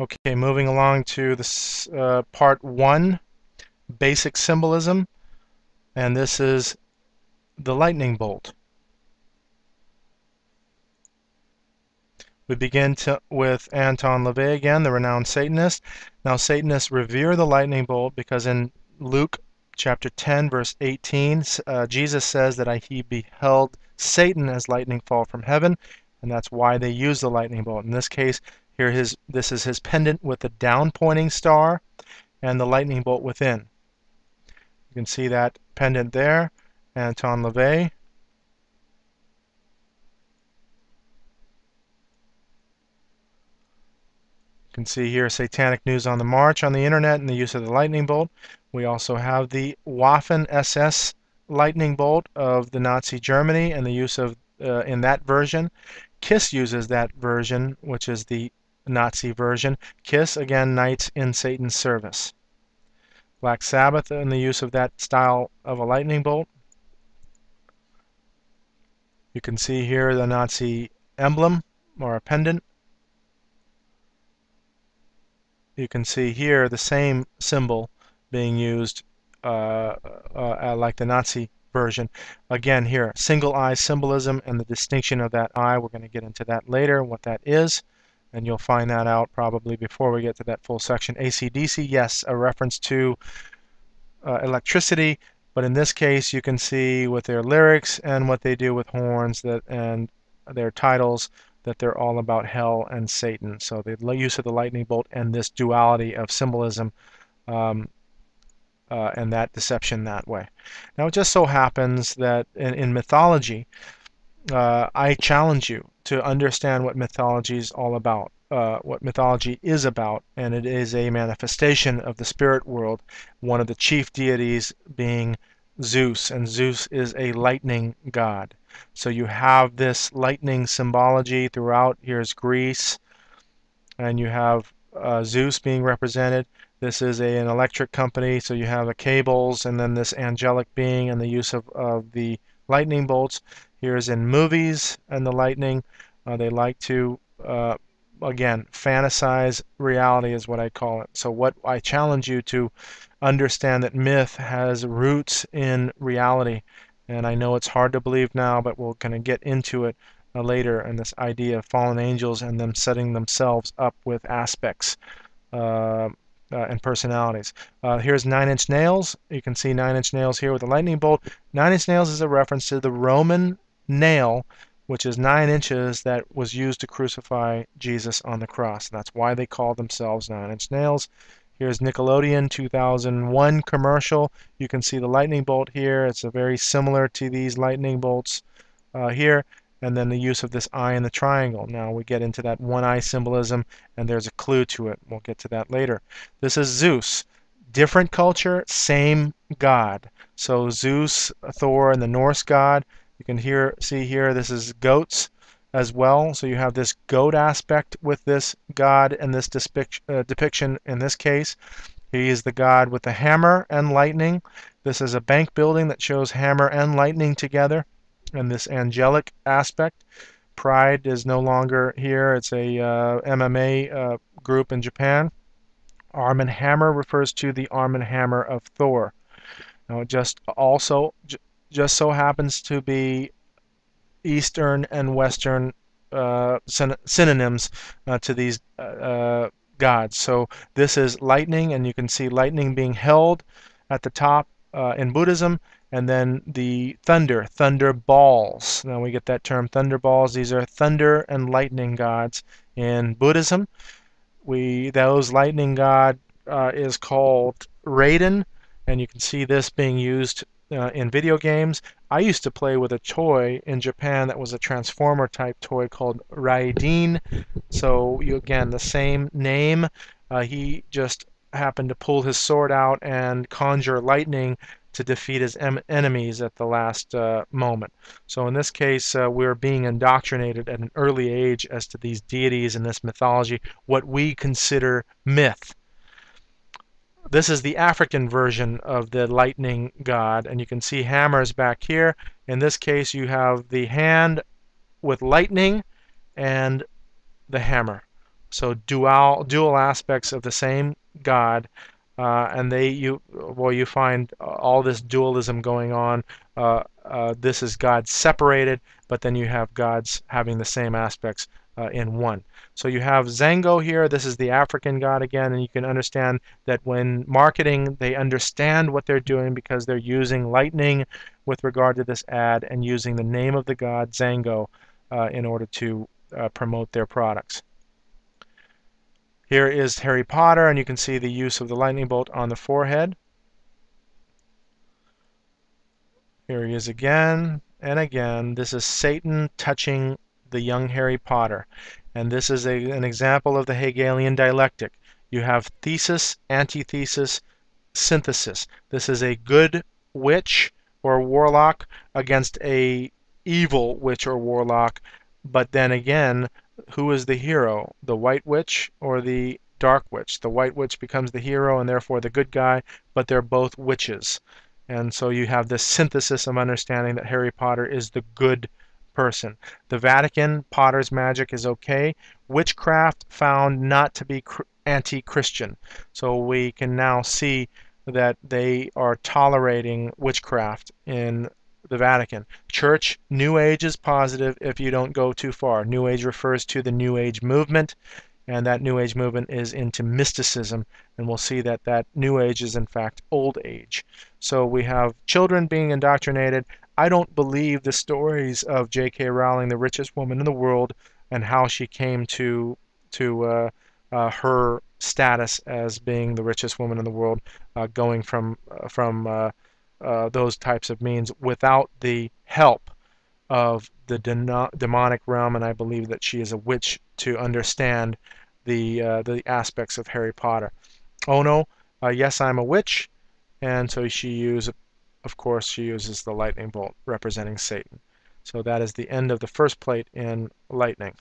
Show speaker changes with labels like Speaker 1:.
Speaker 1: Okay, moving along to this part 1, basic symbolism, and this is the lightning bolt. We begin with Anton LaVey again, the renowned Satanist. Now, Satanists revere the lightning bolt because in Luke chapter 10, verse 18, Jesus says that he beheld Satan as lightning fall from heaven, and that's why they use the lightning bolt. In this case, this is his pendant with the down pointing star and the lightning bolt within. You can see that pendant there, Anton LaVey. You can see here Satanic News on the March on the internet and the use of the lightning bolt. We also have the Waffen SS lightning bolt of the Nazi Germany and the use of in that version. KISS uses that version, which is the Nazi version. KISS, again, Knights in Satan's Service. Black Sabbath and the use of that style of a lightning bolt. You can see here the Nazi emblem or a pendant. You can see here the same symbol being used like the Nazi version. Again here, single eye symbolism and the distinction of that eye. We're going to get into that later, what that is, and you'll find that out probably before we get to that full section. AC/DC, yes, a reference to electricity, but in this case you can see with their lyrics and what they do with horns and their titles that they're all about hell and Satan. So the use of the lightning bolt and this duality of symbolism and that deception that way. Now it just so happens that in mythology, I challenge you to understand what mythology is all about, what mythology is about, and it is a manifestation of the spirit world, one of the chief deities being Zeus, and Zeus is a lightning god. So you have this lightning symbology throughout. Here's Greece, and you have Zeus being represented. This is an electric company, so you have the cables and then this angelic being and the use of the lightning bolts. Here's in movies and the lightning. They like to, again, fantasize reality is what I call it. So what I challenge you to understand that myth has roots in reality. And I know it's hard to believe now, but we're going to get into it later, and this idea of fallen angels and them setting themselves up with aspects and personalities. Here's 9 Inch Nails. You can see 9 Inch Nails here with a lightning bolt. 9 Inch Nails is a reference to the Roman nail, which is 9 inches, that was used to crucify Jesus on the cross. That's why they call themselves 9 Inch Nails. Here's Nickelodeon 2001 commercial. You can see the lightning bolt here. It's very similar to these lightning bolts here. And then the use of this eye in the triangle. Now we get into that one eye symbolism, and there's a clue to it. We'll get to that later. This is Zeus. Different culture, same god. So Zeus, Thor, and the Norse god. You can see here, this is goats as well. So you have this goat aspect with this god and this depiction in this case. He is the god with the hammer and lightning. This is a bank building that shows hammer and lightning together, and this angelic aspect. Pride is no longer here. It's a MMA group in Japan. Arm and Hammer refers to the Arm and Hammer of Thor. Now it just so happens to be Eastern and Western synonyms to these gods. So this is lightning, and you can see lightning being held at the top in Buddhism, and then the thunder balls. Now we get that term thunder balls. These are thunder and lightning gods in Buddhism. Those lightning god is called Raiden, and you can see this being used in video games. I used to play with a toy in Japan that was a Transformer type toy called Raiden. So again, the same name. He just happened to pull his sword out and conjure lightning to defeat his enemies at the last moment. So in this case, we're being indoctrinated at an early age as to these deities in this mythology, what we consider myth. This is the African version of the lightning god, and you can see hammers back here. In this case, you have the hand with lightning and the hammer. So dual aspects of the same God, and you find all this dualism going on. This is God separated, but then you have gods having the same aspects in one. So you have Zango here. This is the African god again, and you can understand that when marketing, they understand what they're doing because they're using lightning with regard to this ad and using the name of the god Zango in order to promote their products. Here is Harry Potter, and you can see the use of the lightning bolt on the forehead. Here he is again and again. This is Satan touching the young Harry Potter. And this is an example of the Hegelian dialectic. You have thesis, antithesis, synthesis. This is a good witch or warlock against a evil witch or warlock. But then again, who is the hero? The white witch or the dark witch? The white witch becomes the hero and therefore the good guy, but they're both witches. And so you have this synthesis of understanding that Harry Potter is the good person. The Vatican, Potter's magic is okay. Witchcraft found not to be anti-Christian. So we can now see that they are tolerating witchcraft in the Vatican. Church, New Age is positive if you don't go too far. New Age refers to the New Age movement, and that New Age movement is into mysticism, and we'll see that that New Age is in fact Old Age. So we have children being indoctrinated. I don't believe the stories of J.K. Rowling, the richest woman in the world, and how she came to her status as being the richest woman in the world, going from those types of means without the help of the demonic realm, and I believe that she is a witch to understand the aspects of Harry Potter. Oh no, yes, I'm a witch, and so of course, she uses the lightning bolt representing Satan. So that is the end of the first plate in lightning.